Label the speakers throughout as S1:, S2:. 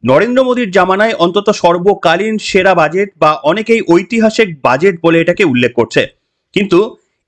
S1: নরেন্দ্র মোদীর জামানায় অন্তত সর্বকালীন সেরা বাজেট বা অনেকেই ঐতিহাসিক বাজেট বলে এটাকে উল্লেখ করছে। কিন্তু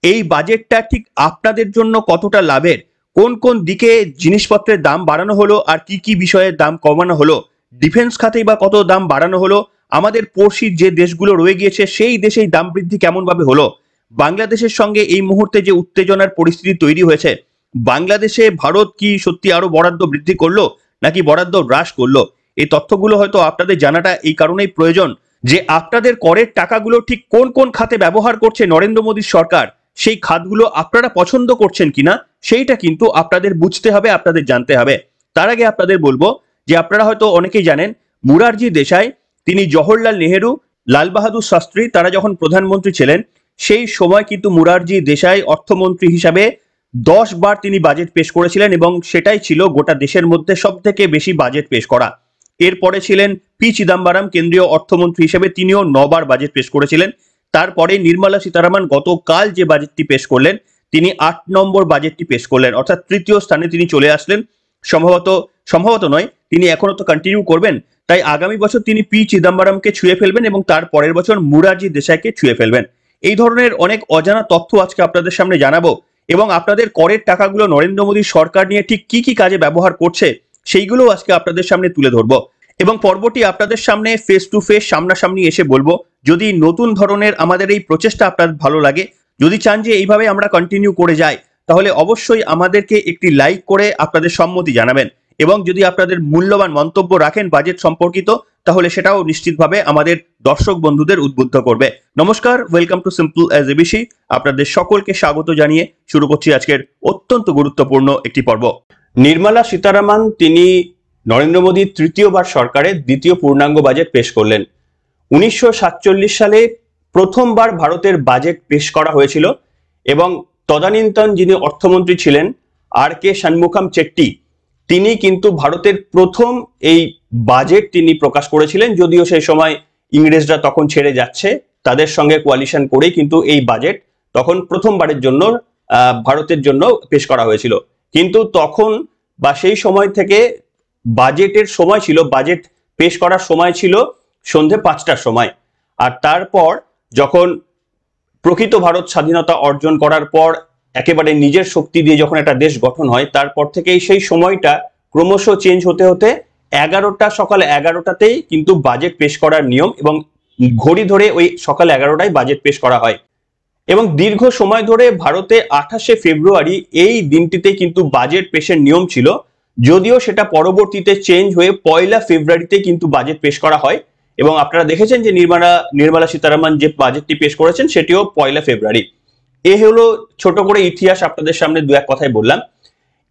S1: এই বাজেটটা ঠিক আপনাদের জন্য কতটা লাভের, কোন কোন দিকে জিনিসপত্রের দাম বাড়ানো হলো আর কি কি বিষয়ের দাম কমানো হলো, ডিফেন্স খাতেই বা কত দাম বাড়ানো হলো, আমাদের পড়শি যে দেশগুলো রয়ে গিয়েছে সেই দেশেই দাম বৃদ্ধি কেমন ভাবে হলো, বাংলাদেশের সঙ্গে এই মুহূর্তে যে উত্তেজনার পরিস্থিতি তৈরি হয়েছে, বাংলাদেশে ভারত কি সত্যি আরো বরাদ্দ বৃদ্ধি করলো নাকি বরাদ্দ হ্রাস করলো, এই তথ্যগুলো হয়তো আপনাদের জানাটা এই কারণেই প্রয়োজন যে আপনাদের করের টাকাগুলো ঠিক কোন কোন খাতে ব্যবহার করছে নরেন্দ্র মোদীর সরকার, সেই খাতগুলো আপনারা পছন্দ করছেন কিনা সেইটা কিন্তু আপনাদের বুঝতে হবে, আপনাদের জানতে হবে। তার আগে আপনাদের বলবো যে আপনারা হয়তো অনেকেই জানেন মুরারজি দেশাই, তিনি জওহরলাল নেহেরু, লাল বাহাদুর শাস্ত্রী তারা যখন প্রধানমন্ত্রী ছিলেন সেই সময় কিন্তু মুরারজি দেশাই অর্থমন্ত্রী হিসাবে 10 বার তিনি বাজেট পেশ করেছিলেন এবং সেটাই ছিল গোটা দেশের মধ্যে সব থেকে বেশি বাজেট পেশ করা। এরপরে ছিলেন পি চিদাম্বরম কেন্দ্রীয় অর্থমন্ত্রী হিসেবে, তিনিও 9 বার বাজেট পেশ করেছিলেন। তারপরে নির্মলা সীতারামন গতকাল যে বাজেটটি পেশ করলেন তিনি 8 নম্বর বাজেটটি পেশ করলেন, অর্থাৎ তৃতীয় স্থানে তিনি চলে আসলেন। সম্ভবত সম্ভবত নয়, তিনি এখনো তো কন্টিনিউ করবেন, তাই আগামী বছর তিনি পি চিদাম্বরমকে ছুঁয়ে ফেলবেন এবং তার পরের বছর মুরারজি দেশাইকে ছুঁয়ে ফেলবেন। এই ধরনের অনেক অজানা তথ্য আজকে আপনাদের সামনে জানাবো এবং আপনাদের করের টাকাগুলো নরেন্দ্র মোদীর সরকার নিয়ে ঠিক কি কি কাজে ব্যবহার করছে সেইগুলো আজকে আপনাদের সামনে তুলে ধরবো এবং পর্বটি আপনাদের সামনে ফেস টু ফেস সামনাসামনি এসে বলবো। যদি নতুন ধরনের আমাদের এই প্রচেষ্টা আপনাদের ভালো লাগে, যদি চান যে এইভাবে আমরা কন্টিনিউ করে যাই, তাহলে অবশ্যই আমাদেরকে একটি লাইক করে আপনাদের সম্মতি জানাবেন এবং যদি আপনাদের মূল্যবান মন্তব্য রাখেন বাজেট সম্পর্কিত, তাহলে সেটাও নিশ্চিতভাবে আমাদের দর্শক বন্ধুদের উদ্বুদ্ধ করবে। নমস্কার, welcome to simple as ABC. আপনাদের সকলকে স্বাগত জানিয়ে শুরু করছি আজকের অত্যন্ত গুরুত্বপূর্ণ একটি পর্ব। নির্মলা সীতারামন তিনি নরেন্দ্র মোদীর তৃতীয়বার সরকারের দ্বিতীয় পূর্ণাঙ্গ বাজেট পেশ করলেন। 1947 সালে প্রথমবার ভারতের বাজেট পেশ করা হয়েছিল এবং তদানীন্তন যিনি অর্থমন্ত্রী ছিলেন আর কে ষণমুখম চেট্টি, তিনি কিন্তু ভারতের প্রথম এই বাজেট তিনি প্রকাশ করেছিলেন, যদিও সেই সময় ইংরেজরা তখন ছেড়ে যাচ্ছে, তাদের সঙ্গে কোয়ালিশন করেই কিন্তু এই বাজেট তখন প্রথমবারের জন্য ভারতের জন্য পেশ করা হয়েছিল। কিন্তু তখন বা সেই সময় থেকে বাজেটের সময় ছিল, বাজেট পেশ করার সময় ছিল সন্ধে 5টার সময়। আর তারপর যখন প্রকৃত ভারত স্বাধীনতা অর্জন করার পর একেবারে নিজের শক্তি দিয়ে যখন একটা দেশ গঠন হয়, তারপর থেকেই সেই সময়টা ক্রমশ চেঞ্জ হতে হতে সকাল 11টাতেই কিন্তু বাজেট পেশ করার নিয়ম এবং ঘড়ি ধরে ওই সকাল 11টায় বাজেট পেশ করা হয় এবং দীর্ঘ সময় ধরে ভারতে 28শে ফেব্রুয়ারি এই দিনটিতে কিন্তু বাজেট পেশের নিয়ম ছিল, যদিও সেটা পরবর্তীতে চেঞ্জ হয়ে 1লা ফেব্রুয়ারিতে কিন্তু বাজেট পেশ করা হয় এবং আপনারা দেখেছেন যে নির্মলা সীতারামন যে বাজেটটি পেশ করেছেন সেটিও 1লা ফেব্রুয়ারি। এ হলো ছোট করে ইতিহাস, আপনাদের সামনে দু এক কথায় বললাম।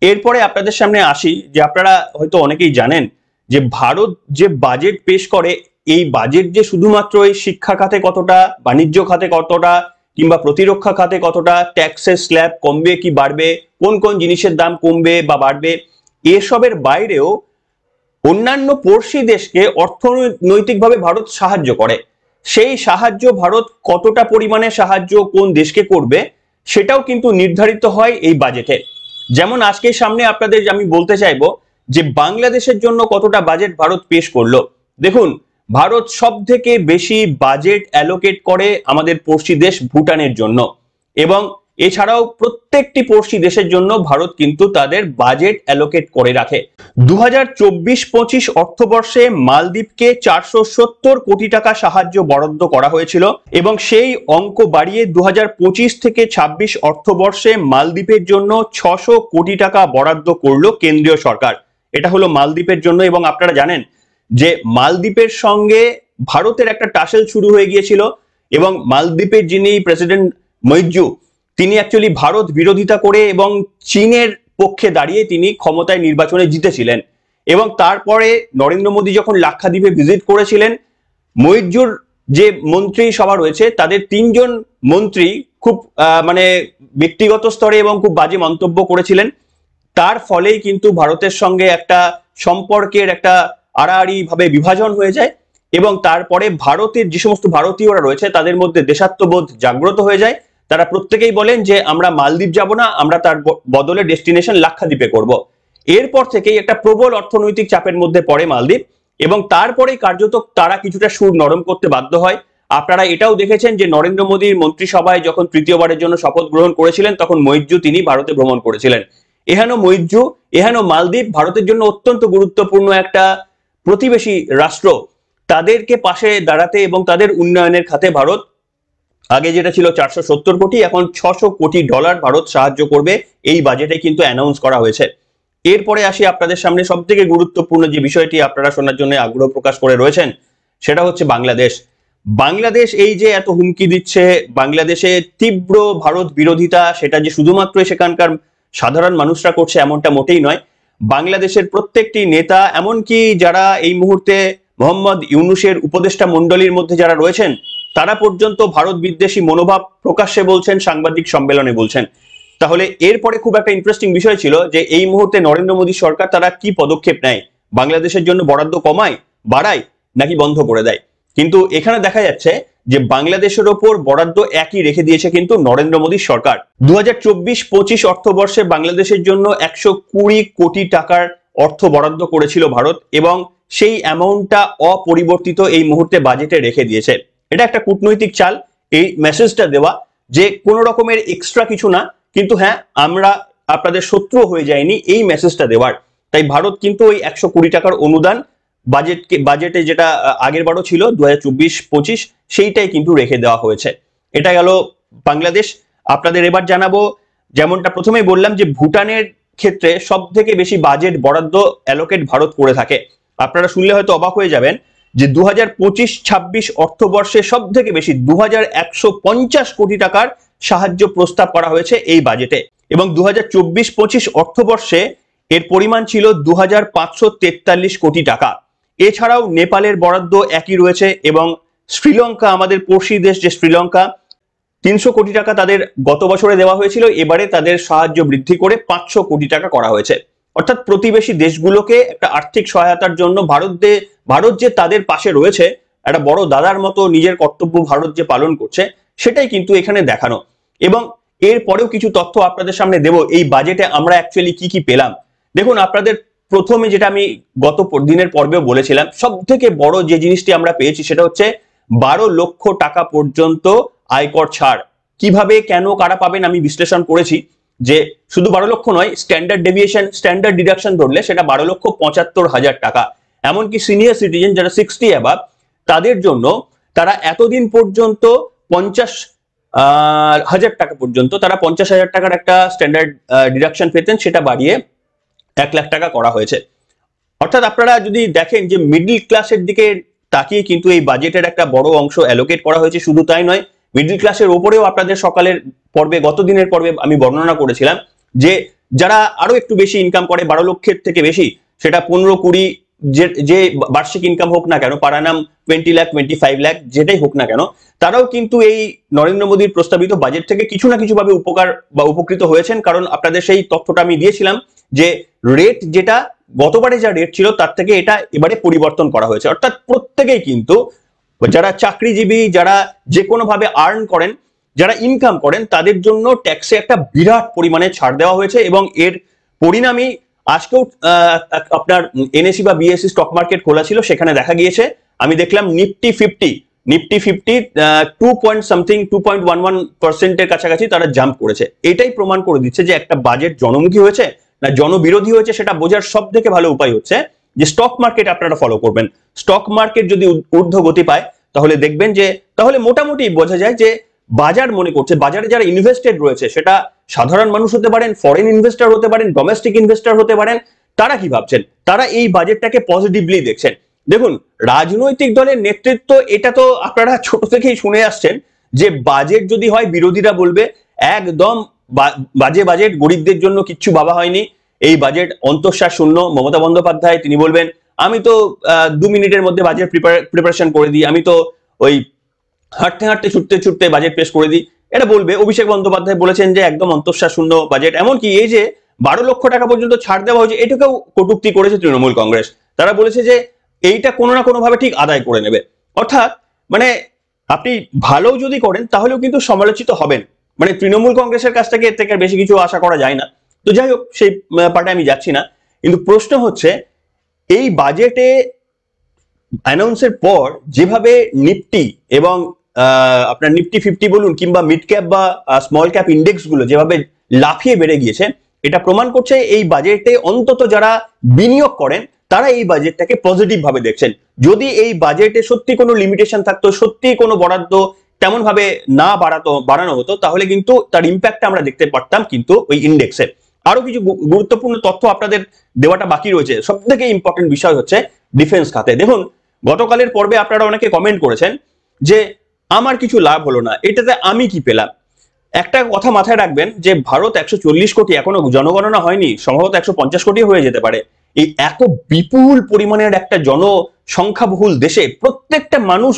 S1: এরপরে আপনাদের সামনে আসি যে আপনারা হয়তো অনেকেই জানেন যে ভারত যে বাজেট পেশ করে, এই বাজেট যে শুধুমাত্র এই শিক্ষা খাতে কতটা, বাণিজ্য খাতে কতটা কিংবা প্রতিরক্ষা খাতে কতটা, ট্যাক্সের স্ল্যাব কমবে কি বাড়বে, কোন কোন জিনিসের দাম কমবে বা বাড়বে, এসবের বাইরেও অন্যান্য পড়শি দেশকে অর্থনৈতিকভাবে ভারত সাহায্য করে। সেই সাহায্য ভারত কতটা পরিমাণে সাহায্য কোন দেশকে করবে সেটাও কিন্তু নির্ধারিত হয় এই বাজেটে। যেমন আজকে সামনে আপনাদের আমি বলতে চাইবো যে বাংলাদেশের জন্য কতটা বাজেট ভারত পেশ করলো। দেখুন, ভারত সব থেকে বেশি বাজেট অ্যালোকেট করে আমাদের পড়শি দেশ ভুটানের জন্য এবং এছাড়াও প্রত্যেকটি পড়শি দেশের জন্য ভারত কিন্তু তাদের বাজেট অ্যালোকেট করে রাখে। 2024-25 অর্থবর্ষে মালদ্বীপকে 470 কোটি টাকা সাহায্য বরাদ্দ করা হয়েছিল এবং সেই অঙ্ক বাড়িয়ে 2025 থেকে 26 অর্থবর্ষে মালদ্বীপের জন্য 600 কোটি টাকা বরাদ্দ করলো কেন্দ্রীয় সরকার। এটা হলো মালদ্বীপের জন্য এবং আপনারা জানেন যে মালদ্বীপের সঙ্গে ভারতের একটা টাসেল শুরু হয়ে গিয়েছিল এবং মালদ্বীপের যিনি প্রেসিডেন্ট মৈজু, তিনি অ্যাকচুয়ালি ভারত বিরোধিতা করে এবং চীনের পক্ষে দাঁড়িয়ে তিনি ক্ষমতায় নির্বাচনে জিতেছিলেন এবং তারপরে নরেন্দ্র মোদী যখন লাক্ষাদ্বীপে ভিজিট করেছিলেন, মৈজুর যে মন্ত্রী সভা রয়েছে তাদের 3জন মন্ত্রী খুব ব্যক্তিগত স্তরে এবং খুব বাজে মন্তব্য করেছিলেন। তার ফলেই কিন্তু ভারতের সঙ্গে একটা সম্পর্কের একটা আড়াআড়ি ভাবে বিভাজন হয়ে যায় এবং তারপরে ভারতের যে সমস্ত ভারতীয়রা রয়েছে তাদের মধ্যে দেশাত্মবোধ জাগ্রত হয়ে যায়। তারা প্রত্যেকেই বলেন যে আমরা মালদ্বীপ যাব না, আমরা তার বদলে ডেস্টিনেশন লাক্ষাদ্বীপে করব। এরপর থেকেই একটা প্রবল অর্থনৈতিক চাপের মধ্যে পড়ে মালদ্বীপ এবং তারপরে কার্যত তারা কিছুটা সুর নরম করতে বাধ্য হয়। আপনারা এটাও দেখেছেন যে নরেন্দ্র মোদীর মন্ত্রিসভায় যখন তৃতীয়বারের জন্য শপথ গ্রহণ করেছিলেন তখন মৈত্রী তিনি ভারতে ভ্রমণ করেছিলেন। এহেন মৈত্রী, এহেন মালদ্বীপ ভারতের জন্য অত্যন্ত গুরুত্বপূর্ণ একটা প্রতিবেশী রাষ্ট্র, তাদেরকে পাশে দাঁড়াতে এবং তাদের উন্নয়নের খাতে ভারত, আগে যেটা ছিল 470 কোটি, এখন 600 কোটি ডলার ভারত সাহায্য করবে, এই বাজেটে কিন্তু অ্যানাউন্স করা হয়েছে। এরপরে আসি আপনাদের সামনে সব থেকে গুরুত্বপূর্ণ যে বিষয়টি আপনারা শোনার জন্য আগ্রহ প্রকাশ করে রয়েছেন, সেটা হচ্ছে বাংলাদেশ। বাংলাদেশ এই যে এত হুমকি দিচ্ছে, বাংলাদেশে তীব্র ভারত বিরোধিতা, সেটা যে শুধুমাত্র সেখানকার সাধারণ মানুষরা করছে এমনটা মোটেই নয়। বাংলাদেশের প্রত্যেকটি নেতা, এমনকি যারা এই মুহূর্তে মোহাম্মদ ইউনূসের উপদেষ্টা মণ্ডলীর মধ্যে যারা রয়েছেন, তারা পর্যন্ত ভারত বিদ্বেষী মনোভাব প্রকাশ্যে বলছেন, সাংবাদিক সম্মেলনে বলছেন। তাহলে এরপরে খুব একটা ইন্টারেস্টিং বিষয় ছিল যে এই মুহূর্তে নরেন্দ্র মোদী সরকার তারা কি পদক্ষেপ নেয়, বাংলাদেশের জন্য বরাদ্দ কমায়, বাড়ায়, নাকি বন্ধ করে দেয়। কিন্তু এখানে দেখা যাচ্ছে যে বাংলাদেশের ওপর বরাদ্দ একই রেখে দিয়েছে কিন্তু নরেন্দ্র মোদী সরকার। 2024-25 অর্থবর্ষে বাংলাদেশের জন্য 120 কোটি টাকার অর্থ বরাদ্দ করেছিল ভারত, এবং সেই অ্যামাউন্টটা অপরিবর্তিত এই মুহূর্তে বাজেটে রেখে দিয়েছে। এটা একটা কূটনৈতিক চাল, এই মেসেজটা দেওয়া যে কোনো রকমের এক্সট্রা কিছু না, কিন্তু হ্যাঁ আমরা আপনাদের শত্রু হয়ে যায়নি, এই মেসেজটা দেওয়ার। তাই ভারত কিন্তু ওই 100 কোটি টাকার অনুদান বাজেটে যেটা আগের বারও ছিল 2024-25, সেইটাই কিন্তু রেখে দেওয়া হয়েছে। এটা গেল বাংলাদেশ। আপনাদের এবার জানাবো, যেমনটা প্রথমেই বললাম যে ভুটানের ক্ষেত্রে সব থেকে বেশি বাজেট বরাদ্দ অ্যালোকেট ভারত করে থাকে। আপনারা শুনলে হয়তো অবাক হয়ে যাবেন যে 2025-26 অর্থবর্ষে সব থেকে বেশি 2150 কোটি টাকার সাহায্য প্রস্তাব করা হয়েছে এই বাজেটে, এবং 2024-25 অর্থবর্ষে এর পরিমাণ ছিল 2543 কোটি টাকা। এছাড়াও নেপালের বরাদ্দ একই রয়েছে, এবং শ্রীলঙ্কা, আমাদের পড়শি দেশ যে শ্রীলঙ্কা, 300 কোটি টাকা তাদের গত বছরে দেওয়া হয়েছিল, এবারে তাদের সাহায্য বৃদ্ধি করে 500 কোটি টাকা করা হয়েছে। অর্থাৎ প্রতিবেশী দেশগুলোকে একটা আর্থিক সহায়তার জন্য ভারত যে তাদের পাশে রয়েছে, একটা বড় দাদার মতো নিজের কর্তব্য ভারত যে পালন করছে, সেটাই কিন্তু এখানে দেখানো। এবং এরপরেও কিছু তথ্য আপনাদের সামনে দেব এই বাজেটে আমরা অ্যাকচুয়ালি কি কি পেলাম। দেখুন, আপনাদের প্রথমে যেটা আমি গত দিনের পর্বেও বলেছিলাম, সব থেকে বড় যে জিনিসটি আমরা পেয়েছি সেটা হচ্ছে 12 লক্ষ টাকা পর্যন্ত আয়কর ছাড়। কিভাবে, কেন, কারা পাবেন আমি বিশ্লেষণ করেছি, যে শুধু 12 লক্ষ নয়, স্ট্যান্ডার্ড ডিডাকশন ধরলে সেটা 12,75,000 টাকা। এমনকি সিনিয়র সিটিজেন যারা 60 অ্যাবাভ, তাদের জন্য তারা এতদিন পর্যন্ত 50,000 টাকা পর্যন্ত, তারা 50,000 টাকার একটা স্ট্যান্ডার্ড ডিডাকশন পেতেন, সেটা বাড়িয়ে 1 লাখ টাকা করা হয়েছে। অর্থাৎ আপনারা যদি দেখেন যে মিডল ক্লাসের দিকে তাকিয়ে কিন্তু এই বাজেটের একটা বড় অংশ অ্যালোকেট করা হয়েছে। শুধু তাই নয়, মিডল ক্লাসের ওপরেও আপনাদের সকালের পর্বে, গত দিনের পর্বে আমি বর্ণনা করেছিলাম যে যারা আরো একটু বেশি ইনকাম করে, 12 লক্ষের থেকে বেশি, সেটা 15-20 যে বার্ষিক ইনকাম হোক না কেন, পার অ্যানাম 20 লাখ 25 লাখ যেটাই হোক না কেন, তারাও কিন্তু এই নরেন্দ্র মোদীর প্রস্তাবিত বাজেট থেকে কিছু না কিছু ভাবে উপকার বা উপকৃত হয়েছেন। কারণ আপনাদের সেই তথ্যটা আমি দিয়েছিলাম যে রেট, যেটা গতবারে যা রেট ছিল তার থেকে এটা এবারে পরিবর্তন করা হয়েছে। অর্থাৎ প্রত্যেকেই কিন্তু, যারা চাকরিজীবী, যারা যে কোনো ভাবে আর্ন করেন, যারা ইনকাম করেন, তাদের জন্য ট্যাক্সে একটা বিরাট পরিমাণে ছাড় দেওয়া হয়েছে। এবং এর পরিণামই আজকেও আপনার এনএসি বা বিএসসি স্টক মার্কেট খোলা ছিল, সেখানে দেখা গিয়েছে, আমি দেখলাম নিফটি ফিফটি 2.11% কাছাকাছি তারা জাম্প করেছে। এটাই প্রমাণ করে দিচ্ছে যে একটা বাজেট জনমুখী হয়েছে না জনবিরোধী হয়েছে, সেটা বোঝার সব থেকে ভালো উপায় হচ্ছে যে স্টক মার্কেট আপনারা ফলো করবেন। স্টক মার্কেট যদি ঊর্ধ্ব গতি পায়, তাহলে দেখবেন যে, তাহলে মোটামুটি বোঝা যায় যে বাজার মনে করছে, বাজারে যারা ইনভেস্টেড রয়েছে, সেটা সাধারণ মানুষ হতে পারেন, ফরেন ইনভেস্টর হতে পারেন, ডোমেস্টিক ইনভেস্টর হতে পারেন, তারা কি ভাবছেন, তারা এই বাজেটটাকে পজিটিভলি দেখছেন। দেখুন, রাজনৈতিক দলের নেতৃত্ব, এটা তো আপনারা ছোট থেকেই শুনে আসছেন যে বাজেট যদি হয় বিরোধীরা বলবে একদম বাজে বাজেট, গরিবদের জন্য কিচ্ছু ভাবা হয়নি, এই বাজেট অন্তঃসার শূন্য। মমতা বন্দ্যোপাধ্যায় তিনি বলবেন, আমি তো 2 মিনিটের মধ্যে বাজেট প্রিপারেশন করে দিই, আমি তো ওই হাঁটতে হাঁটতে ছুটতে ছুটতে বাজেট পেশ করে দিই, এটা বলবে। অভিষেক বন্দ্যোপাধ্যায় বলেছেন যে একদম অন্তঃসার শূন্য বাজেট। এমনকি এই যে 12 লক্ষ টাকা পর্যন্ত ছাড় দেওয়া হয়েছে, এটাকেও কটূক্তি করেছে তৃণমূল কংগ্রেস। তারা বলেছে যে এইটা কোনো না কোনো ভাবে ঠিক আদায় করে নেবে। অর্থাৎ মানে আপনি ভালো যদি করেন তাহলেও কিন্তু সমালোচিত হবেন। মানে তৃণমূল কংগ্রেসের কাছ থেকে এর থেকে বেশি কিছু আশা করা যায় না। তো যাই হোক, সেই পার্টে আমি যাচ্ছি না। কিন্তু প্রশ্ন হচ্ছে, এই বাজেটে অ্যানাউন্সের পর যেভাবে নিফটি এবং আপনার নিফটি 50 বলুন কিংবা মিড ক্যাপ বা স্মল ক্যাপ ইন্ডেক্স গুলো যেভাবে লাফিয়ে বেড়ে গিয়েছে, এটা প্রমাণ করছে এই বাজেটে অন্তত যারা বিনিয়োগ করেন তারা এই বাজেটটাকে পজিটিভ ভাবে দেখছেন। যদি এই বাজেটে সত্যি কোনো লিমিটেশন থাকতো, সত্যি কোনো বরাদ্দ তেমন ভাবে না বাড়ানো হতো, তাহলে কিন্তু তার ইম্প্যাক্টটা আমরা দেখতে পারতাম কিন্তু ওই ইন্ডেক্সে। আরো কিছু গুরুত্বপূর্ণ তথ্য আপনাদের দেওয়াটা বাকি রয়েছে। সব থেকে ইম্পর্টেন্ট বিষয় হচ্ছে ডিফেন্স খাতে। দেখুন, গতকালের পর্বে আপনারা অনেকে কমেন্ট করেছেন যে আমার কিছু লাভ হলো না, এটাতে আমি কি পেলাম। একটা কথা মাথায় রাখবেন যে ভারত 140 কোটি, এখনো জনগণনা হয়নি, সম্ভবত 150 কোটি হয়ে যেতে পারে। এই এত বিপুল পরিমাণের একটা জনসংখ্যাবহুল দেশে প্রত্যেকটা মানুষ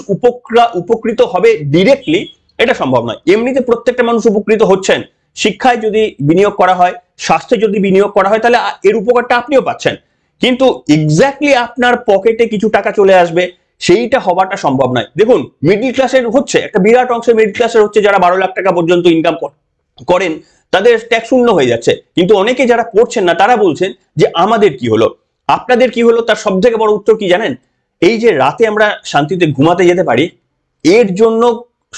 S1: উপকৃত হবে ডিরেক্টলি, এটা সম্ভব নয়। এমনিতে প্রত্যেকটা মানুষ উপকৃত হচ্ছেন। শিক্ষায় যদি বিনিয়োগ করা হয়, স্বাস্থ্যে যদি বিনিয়োগ করা হয়, তাহলে এর উপকারটা আপনিও পাচ্ছেন। কিন্তু এক্স্যাক্টলি আপনার পকেটে কিছু টাকা চলে আসবে সেইটা হওয়াটা সম্ভব নয়। দেখুন, মিডল ক্লাসের হচ্ছে, একটা বিরাট অংশের মিডল ক্লাসের হচ্ছে যারা 12 লাখ টাকা পর্যন্ত ইনকাম করেন, তাদের ট্যাক্স শূন্য হয়ে যাচ্ছে। কিন্তু অনেকে যারা পড়ছেন না তারা বলছেন যে আমাদের কি হলো, আপনাদের কি হলো। তার সব থেকে বড় উত্তর কি জানেন? এই যে রাতে আমরা শান্তিতে ঘুমাতে যেতে পারি, এর জন্য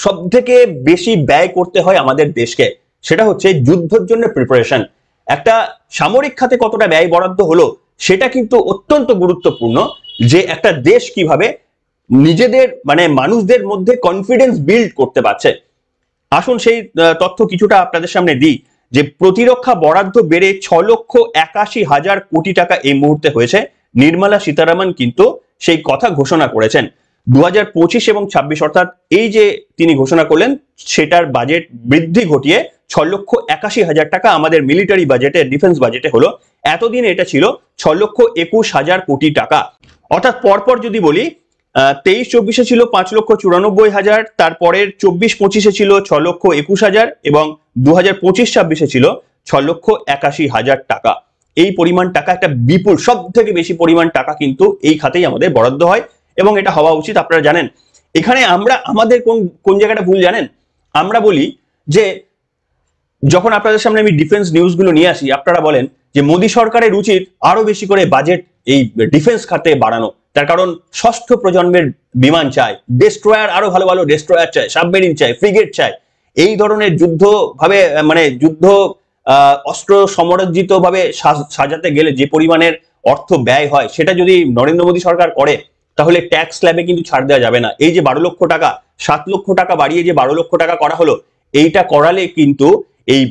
S1: সব থেকে বেশি ব্যয় করতে হয় আমাদের দেশকে। সেটা হচ্ছে যুদ্ধের জন্য প্রিপারেশন। একটা সামরিক খাতে কতটা ব্যয় বরাদ্দ হলো সেটা কিন্তু অত্যন্ত গুরুত্বপূর্ণ, যে একটা দেশ কিভাবে নিজেদের মানে মানুষদের মধ্যে কনফিডেন্স বিল্ড করতে পারছে। আসুন সেই তথ্য কিছুটা আপনাদের সামনে দিই, যে প্রতিরক্ষা বরাদ্দ বেড়ে 6,81,000 কোটি টাকা এই মুহূর্তে হয়েছে। নির্মলা সীতারামন কিন্তু সেই কথা ঘোষণা করেছেন। 2025 এবং 26 অর্থাৎ এই যে তিনি ঘোষণা করলেন, সেটার বাজেট বৃদ্ধি ঘটিয়ে 6,81,000 টাকা আমাদের মিলিটারি বাজেটে, ডিফেন্স বাজেটে হলো। এতদিন এটা ছিল 6,21,000 কোটি টাকা। অর্থাৎ পরপর যদি বলি, 23-24 ছিল 5,94,000, তারপরের 24-25 ছিল 6,21,000 এবং 2025-26 ছিল 6,81,000 টাকা। এই পরিমাণ টাকা একটা বিপুল, সব থেকে বেশি পরিমাণ টাকা কিন্তু এই খাতেই আমাদের বরাদ্দ হয় এবং এটা হওয়া উচিত। আপনারা জানেন এখানে আমরা আমাদের কোন জায়গাটা ভুল জানেন? আমরা বলি যে যখন আপনাদের সামনে আমি ডিফেন্স নিউজগুলো নিয়ে আসি, আপনারা বলেন যে মোদী সরকারের উচিত আরো বেশি করে বাজেট এই ডিফেন্স খাতে বাড়ানো। তার কারণ ষষ্ঠ প্রজন্মের বিমান চায়, ডেস্ট্রয়ার, আরো ভালো ভালো ডেস্ট্রয়ার চায়, সাবমেরিন চায়, ফ্রিগেট চায়। এই ধরনের যুদ্ধ ভাবে মানে যুদ্ধ অস্ত্র সমরজ্জিত ভাবে সাজাতে গেলে যে পরিমাণের অর্থ ব্যয় হয়, সেটা যদি নরেন্দ্র মোদী সরকার করে তাহলে ট্যাক্স স্ল্যাবে কিন্তু ছাড় দেওয়া যাবে না। এই যে 12 লক্ষ টাকা, 7 লক্ষ টাকা বাড়িয়ে যে 12 লক্ষ টাকা করা হলো, এইটা করালে কিন্তু এই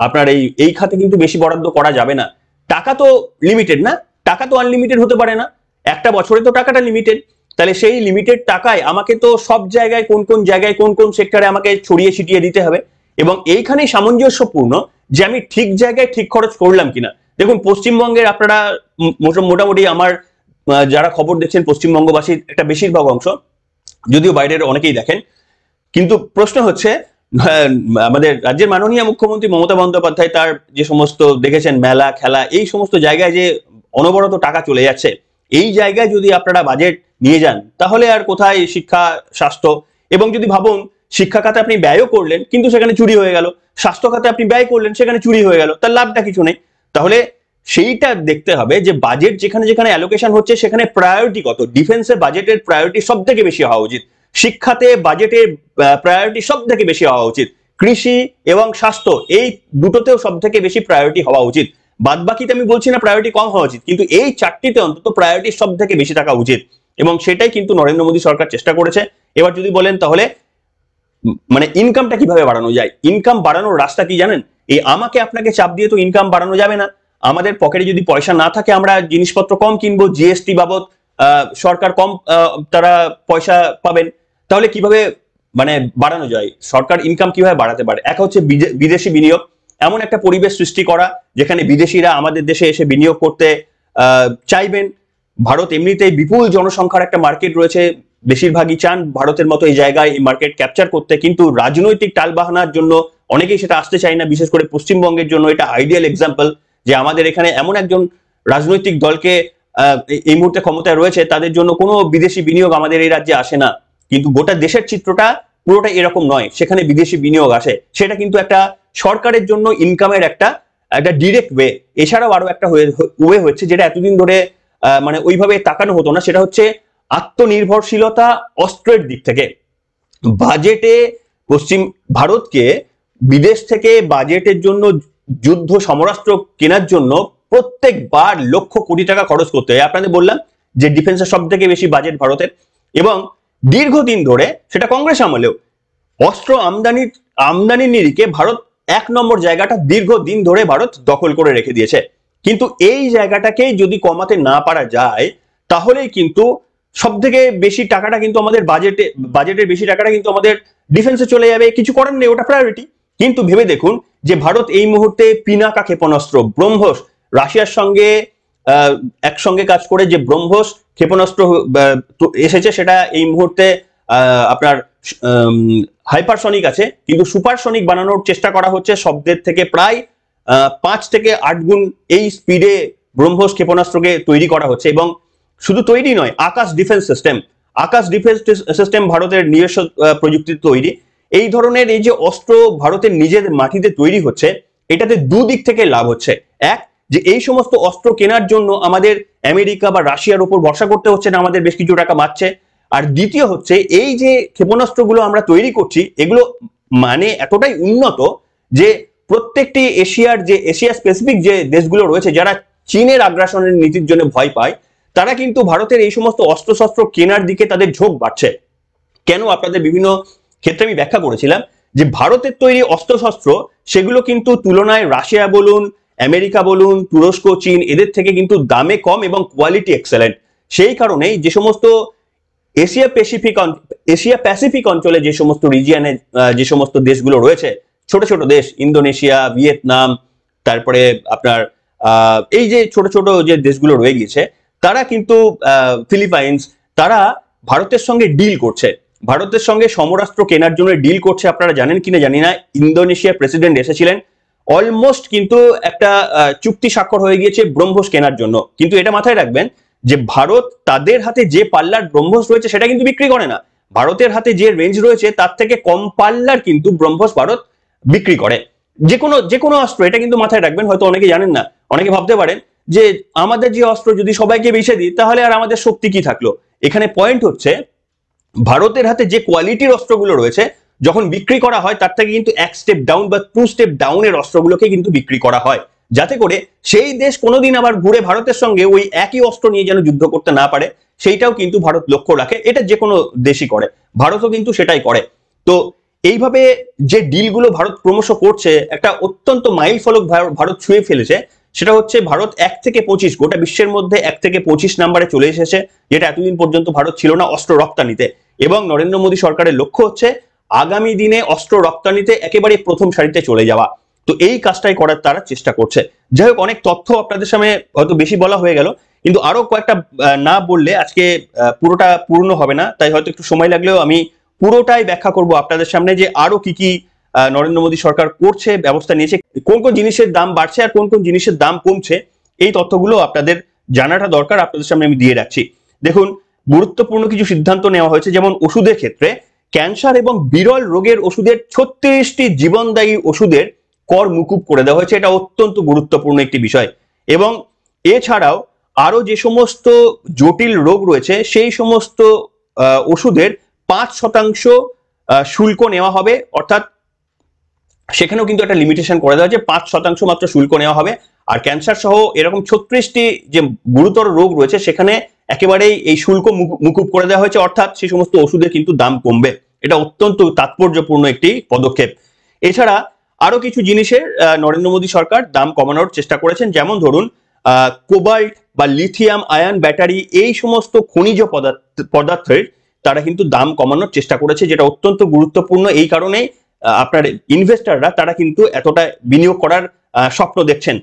S1: আপনার এই খাতে কিন্তু বেশি বরাদ্দ করা যাবে না। টাকা তো লিমিটেড না, টাকা তো আনলিমিটেড হতে পারে না, একটা বছরে তো টাকাটা লিমিটেড। তাহলে সেই লিমিটেড টাকায় আমাকে তো সব জায়গায় কোন জায়গায় কোন সেক্টরে আমাকে ছড়িয়ে ছিটিয়ে দিতে হবে। এবং এইখানেই সামঞ্জস্যপূর্ণ যে আমি ঠিক জায়গায় ঠিক খরচ করলাম কিনা। দেখুন, পশ্চিমবঙ্গের আপনারা মোটামুটি আমার যারা খবর দেখছেন পশ্চিমবঙ্গবাসীর একটা বেশিরভাগ অংশ, যদিও বাইরের অনেকেই দেখেন, কিন্তু প্রশ্ন হচ্ছে আমাদের রাজ্যের মাননীয় মুখ্যমন্ত্রী মমতা বন্দ্যোপাধ্যায় তার যে সমস্ত দেখেছেন মেলা খেলা, এই সমস্ত জায়গায় যে অনবরত টাকা চলে যাচ্ছে, এই জায়গায় যদি আপনারা বাজেট নিয়ে যান তাহলে আর কোথায় শিক্ষা, স্বাস্থ্য। এবং যদি ভাবুন শিক্ষা খাতে আপনি ব্যয়ও করলেন কিন্তু সেখানে চুরি হয়ে গেল, স্বাস্থ্য খাতে আপনি ব্যয় করলেন সেখানে চুরি হয়ে গেল, তার লাভটা কিছু নেই। তাহলে সেইটা দেখতে হবে যে বাজেট যেখানে যেখানে অ্যালোকেশন হচ্ছে সেখানে প্রায়োরিটি কত। ডিফেন্সের বাজেটের প্রায়োরিটি সব থেকে বেশি হওয়া উচিত, শিক্ষাতে বাজেটের প্রায়োরিটি সব থেকে বেশি হওয়া উচিত, কৃষি এবং স্বাস্থ্য এই দুটোতেও সব থেকে বেশি প্রায়োরিটি হওয়া উচিত। বাদ বাকিতে আমি বলছি না প্রায়োরিটি কম হওয়া উচিত, কিন্তু এই চারটিতে অন্তত প্রায়োরিটি সব থেকে বেশি থাকা উচিত এবং সেটাই কিন্তু নরেন্দ্র মোদী সরকার চেষ্টা করেছে। এবার যদি বলেন তাহলে মানে ইনকামটা কিভাবে বাড়ানো যায়, ইনকাম বাড়ানোর রাস্তা কি জানেন? এই আমাকে আপনাকে চাপ দিয়ে তো ইনকাম বাড়ানো যাবে না। আমাদের পকেটে যদি পয়সা না থাকে, আমরা জিনিসপত্র কম কিনবো, জিএসটি বাবদ সরকার কম তারা পয়সা পাবেন, তাহলে কিভাবে মানে বাড়ানো যায়, সরকার ইনকাম কিভাবে বাড়াতে পারে? এক হচ্ছে বিদেশি বিনিয়োগ, এমন একটা পরিবেশ সৃষ্টি করা যেখানে বিদেশিরা আমাদের দেশে এসে বিনিয়োগ করতে চাইবেন। ভারত এমনিতেই বিপুল জনসংখ্যার একটা মার্কেট রয়েছে, বেশিরভাগই চান ভারতের মতো এই জায়গায় এই মার্কেট ক্যাপচার করতে, কিন্তু রাজনৈতিক টালবাহানার জন্য অনেকেই সেটা আসতে চায় না। বিশেষ করে পশ্চিমবঙ্গের জন্য এটা আইডিয়াল এক্সাম্পল, যে আমাদের এখানে এমন একজন রাজনৈতিক দলকে এই মুহূর্তে ক্ষমতায় রয়েছে, তাদের জন্য কোনো বিদেশি বিনিয়োগ আমাদের এই রাজ্যে আসে না। কিন্তু গোটা দেশের চিত্রটা পুরোটা এরকম নয়, সেখানে বিদেশি বিনিয়োগ আসে। সেটা কিন্তু একটা সরকারের জন্য ইনকামের একটা ডিরেক্ট ওয়ে। এছাড়াও আরো একটা ওয়ে হচ্ছে যেটা এতদিন ধরে মানে ওইভাবে তাকানো হতো না, সেটা হচ্ছে আত্মনির্ভরশীলতা অস্ত্রের দিক থেকে। বাজেটে পশ্চিম ভারতকে বিদেশ থেকে বাজেটের জন্য যুদ্ধ সমরাস্ত্র কেনার জন্য প্রত্যেকবার লক্ষ কোটি টাকা খরচ করতে হয়। আপনাদের বললাম যে ডিফেন্সের সব থেকে বেশি বাজেট ভারতের, এবং দীর্ঘদিন ধরে সেটা কংগ্রেস আমলেও অস্ত্র আমদানির নিরিখে ভারত 1 নম্বর জায়গাটা দীর্ঘদিন ধরে ভারত দখল করে রেখে দিয়েছে। কিন্তু এই জায়গাটাকে যদি কমাতে না পারা যায় তাহলেই কিন্তু সব থেকে বেশি টাকাটা কিন্তু আমাদের বাজেটের বেশি টাকাটা কিন্তু আমাদের ডিফেন্সে চলে যাবে। কিছু করার নেই, ওটা প্রায়োরিটি। কিন্তু ভেবে দেখুন যে ভারত এই মুহূর্তে পিনাকা ক্ষেপণাস্ত্র ব্রহ্মস, রাশিয়ার সঙ্গে একসঙ্গে কাজ করে যে ব্রহ্মস ক্ষেপণাস্ত্র এসেছে, সেটা এই মুহূর্তে আপনার হাইপারসনিক আছে, কিন্তু সুপারসনিক বানানোর চেষ্টা করা হচ্ছে। শব্দের থেকে প্রায় 5 থেকে 8 গুণ এই স্পিডে ব্রহ্মস ক্ষেপণাস্ত্রকে তৈরি করা হচ্ছে। এবং শুধু তৈরি নয়, আকাশ ডিফেন্স সিস্টেম ভারতের নিজস্ব প্রযুক্তির তৈরি। এই ধরনের এই যে অস্ত্র ভারতের নিজের মাটিতে তৈরি হচ্ছে, এটাতে দুদিক থেকে লাভ হচ্ছে। এক, যে এই সমস্ত অস্ত্র কেনার জন্য আমাদের আমেরিকা বা রাশিয়ার উপর ভরসা করতে হচ্ছে না, আমাদের বেশ কিছু টাকা বাঁচছে। আর দ্বিতীয় হচ্ছে, এই যে ক্ষেপণাস্ত্রগুলো আমরা তৈরি করছি, এগুলো মানে এতটাই উন্নত যে প্রত্যেকটি এশিয়া স্পেসিফিক যে দেশগুলো রয়েছে, যারা চীনের আগ্রাসনের নীতির জন্য ভয় পায়, তারা কিন্তু ভারতের এই সমস্ত অস্ত্রশস্ত্র কেনার দিকে তাদের ঝোঁক বাড়ছে। কেন? আপনাদের বিভিন্ন ক্ষেত্রে আমি ব্যাখ্যা করেছিলাম যে ভারতের তৈরি অস্ত্রশস্ত্র সেগুলো কিন্তু তুলনায় রাশিয়া বলুন, আমেরিকা বলুন, তুরস্ক, চীন, এদের থেকে কিন্তু দামে কম এবং কোয়ালিটি এক্সেলেন্ট। সেই কারণেই যে সমস্ত এশিয়া প্যাসিফিক অঞ্চলে যে সমস্ত রিজিয়নে যে সমস্ত দেশগুলো রয়েছে, ছোট ছোট দেশ, ইন্দোনেশিয়া, ভিয়েতনাম, তারপরে আপনার এই যে ছোট ছোট যে দেশগুলো রয়ে গিয়েছে, তারা কিন্তু ফিলিপাইন্স, তারা ভারতের সঙ্গে ডিল করছে, ভারতের সঙ্গে সমরাস্ত্র কেনার জন্য ডিল করছে। আপনারা জানেন কিনা জানি না, ইন্দোনেশিয়ার প্রেসিডেন্ট এসেছিলেন, অলমোস্ট কিন্তু একটা চুক্তি স্বাক্ষর হয়ে গিয়েছে ব্রহ্মস কেনার জন্য। কিন্তু এটা মাথায় রাখবেন যে ভারত তাদের হাতে যে পাল্লার ব্রহ্মস রয়েছে সেটা কিন্তু বিক্রি করে না। ভারতের হাতে যে রেঞ্জ রয়েছে তার থেকে কম পাল্লার কিন্তু ব্রহ্মস ভারত বিক্রি করে। যে কোনো অস্ত্র, এটা কিন্তু মাথায় রাখবেন। হয়তো অনেকে জানেন না, অনেকে ভাবতে পারেন যে আমাদের যে অস্ত্র যদি সবাইকে বেচে দিই তাহলে আর আমাদের শক্তি কি থাকলো। এখানে পয়েন্ট হচ্ছে, ভারতের হাতে যে কোয়ালিটির অস্ত্রগুলো রয়েছে যখন বিক্রি করা হয়, তার থেকে কিন্তু 1 স্টেপ ডাউন বা 2 স্টেপ ডাউনের অস্ত্রগুলোকে কিন্তু বিক্রি করা হয়, যাতে করে সেই দেশ কোনোদিন আবার ঘুরে ভারতের সঙ্গে ওই একই অস্ত্র নিয়ে যেন যুদ্ধ করতে না পারে। সেইটাও কিন্তু ভারত লক্ষ্য রাখে। এটা যে কোনো দেশই করে, ভারতও কিন্তু সেটাই করে। তো এইভাবে যে ডিলগুলো ভারত ক্রমশ করছে, একটা অত্যন্ত মাইল ফলক ভারত ছুঁয়ে ফেলেছে। সেটা হচ্ছে ভারত 1 থেকে 25, গোটা বিশ্বের মধ্যে 1 থেকে 25 নম্বরে চলে এসেছে, যেটা এতদিন পর্যন্ত ভারত ছিল না অস্ত্র রপ্তানিতে। এবং নরেন্দ্র মোদী সরকারের লক্ষ্য হচ্ছে আগামী দিনে অস্ত্র রপ্তানিতে একেবারে প্রথম সারিতে চলে যাওয়া। তো এই কাজটাই করার তারা চেষ্টা করছে। যাই হোক, অনেক তথ্য আপনাদের সামনে হয়তো বেশি বলা হয়ে গেল, কিন্তু আরো কয়েকটা না বললে আজকে পুরোটা পূর্ণ হবে না, তাই হয়তো একটু সময় লাগলেও আমি পুরোটাই ব্যাখ্যা করব আপনাদের সামনে যে আরো কি কি নরেন্দ্র মোদী সরকার করছে, ব্যবস্থা নিয়েছে, কোন কোন জিনিসের দাম বাড়ছে আর কোন কোন জিনিসের দাম কমছে। এই তথ্যগুলো আপনাদের জানাটা দরকার, আপনাদের সামনে আমি দিয়ে রাখছি। দেখুন, গুরুত্বপূর্ণ কিছু সিদ্ধান্ত নেওয়া হয়েছে, যেমন ওষুধের ক্ষেত্রে ক্যান্সার এবং বিরল রোগের ওষুধের 36টি জীবনদায়ী ওষুধের কর মুকুব করে দেওয়া হয়েছে। এটা অত্যন্ত গুরুত্বপূর্ণ একটি বিষয়। এবং এছাড়াও আরো যে সমস্ত জটিল রোগ রয়েছে সেই সমস্ত ওষুধের 5% শুল্ক নেওয়া হবে, অর্থাৎ সেখানেও কিন্তু একটা লিমিটেশন করে দেওয়া হয়েছে, 5% মাত্র শুল্ক নেওয়া হবে। আর ক্যান্সার সহ এরকম 36টি যে গুরুতর রোগ রয়েছে সেখানে একেবারেই এই শুল্ক মুকুব করে দেওয়া হয়েছে, অর্থাৎ সেই সমস্ত ওষুধের কিন্তু দাম কমবে। এটা অত্যন্ত তাৎপর্যপূর্ণ একটি পদক্ষেপ। এছাড়া আরো কিছু জিনিসের নরেন্দ্র মোদী সরকার দাম কমানোর চেষ্টা করেছেন, যেমন ধরুন কোবাল্ট বা লিথিয়াম আয়ন ব্যাটারি, এই সমস্ত খনিজ পদার্থের তারা কিন্তু দাম কমানোর চেষ্টা করেছে, যেটা অত্যন্ত গুরুত্বপূর্ণ। এই কারণে আপনার ইনভেস্টররা তারা কিন্তু এতটা বিনিয়োগ করার স্বপ্ন দেখছেন।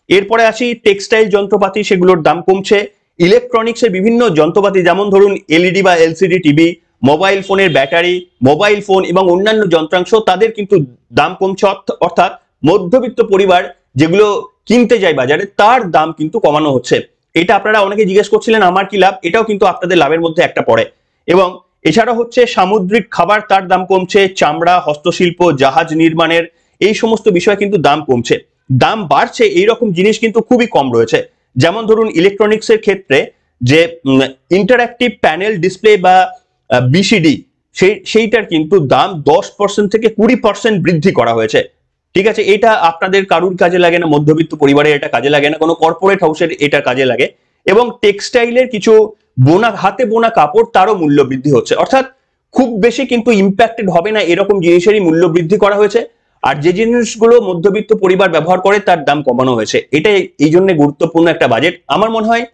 S1: এরপরে আসি টেক্সটাইল যন্ত্রপাতি, সেগুলোর দাম কমছে। ইলেকট্রনিক্সের বিভিন্ন যন্ত্রপাতি, যেমন ধরুন এলইডি বা এলসিডি টিভি, মোবাইল ফোনের ব্যাটারি, মোবাইল ফোন এবং অন্যান্য যন্ত্রাংশ, তাদের কিন্তু দাম কমছে। অর্থাৎ মধ্যবিত্ত পরিবার যেগুলো কিনতে যায় বাজারে, তার দাম কিন্তু কমানো হচ্ছে। এটা আপনারা অনেকে জিজ্ঞেস করছিলেন আমার কি লাভ, এটাও কিন্তু আপনাদের লাভের মধ্যে একটা পড়ে। এবং এছাড়া হচ্ছে সামুদ্রিক খাবার, তার দাম কমছে। চামড়া, হস্তশিল্প, জাহাজ নির্মাণের এই সমস্ত বিষয় কিন্তু দাম কমছে। দাম বাড়ছে এইরকম জিনিস কিন্তু খুবই কম রয়েছে। যেমন ধরুন ইলেকট্রনিক্সের ক্ষেত্রে যে ইন্টারঅ্যাক্টিভ প্যানেল ডিসপ্লে বা বিসিডি সেইটার কিন্তু দাম 10% থেকে 20% বৃদ্ধি করা হয়েছে। ঠিক আছে, এটা আপনাদের কারুর কাজে লাগে না, মধ্যবিত্ত পরিবারের এটা কাজে লাগে না, কোনো কর্পোরেট হাউসের এটা কাজে লাগে। এবং টেক্সটাইলের কিছু হাতে বোনা কাপড় তারও মূল্য বৃদ্ধি হচ্ছে। অর্থাৎ খুব বেশি কিন্তু ইম্প্যাক্টেড হবে না এরকম জিনিসেরই মূল্য বৃদ্ধি করা হয়েছে। আর যে জিনিসগুলো মধ্যবিত্ত পরিবার ব্যবহার করে তার দাম কমানো হয়েছে। এটা এই জন্য গুরুত্বপূর্ণ একটা বাজেট আমার মনে হয়।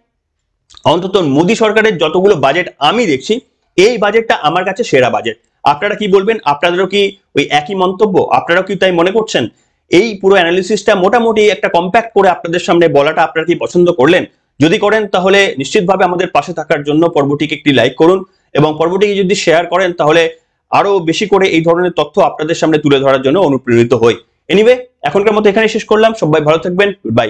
S1: অন্তত মোদী সরকারের যতগুলো বাজেট আমি দেখছি, এই বাজেটটা আমার কাছে সেরা বাজেট। আপনারা কি বলবেন? আপনাদেরও কি ওই একই মন্তব্য? আপনারাও কি তাই মনে করছেন? এই পুরো অ্যানালিসিসটা মোটামুটি একটা কম্প্যাক্ট করে আপনাদের সামনে বলাটা আপনারা কি পছন্দ করলেন? যদি করেন তাহলে নিশ্চিতভাবে আমাদের পাশে থাকার জন্য পর্বটিকে একটি লাইক করুন, এবং পর্বটিকে যদি শেয়ার করেন তাহলে আরো বেশি করে এই ধরনের তথ্য আপনাদের সামনে তুলে ধরার জন্য অনুপ্রেরিত হই। এনিওয়ে, এখনকার মতো এখানে শেষ করলাম। সবাই ভালো থাকবেন। Good bye.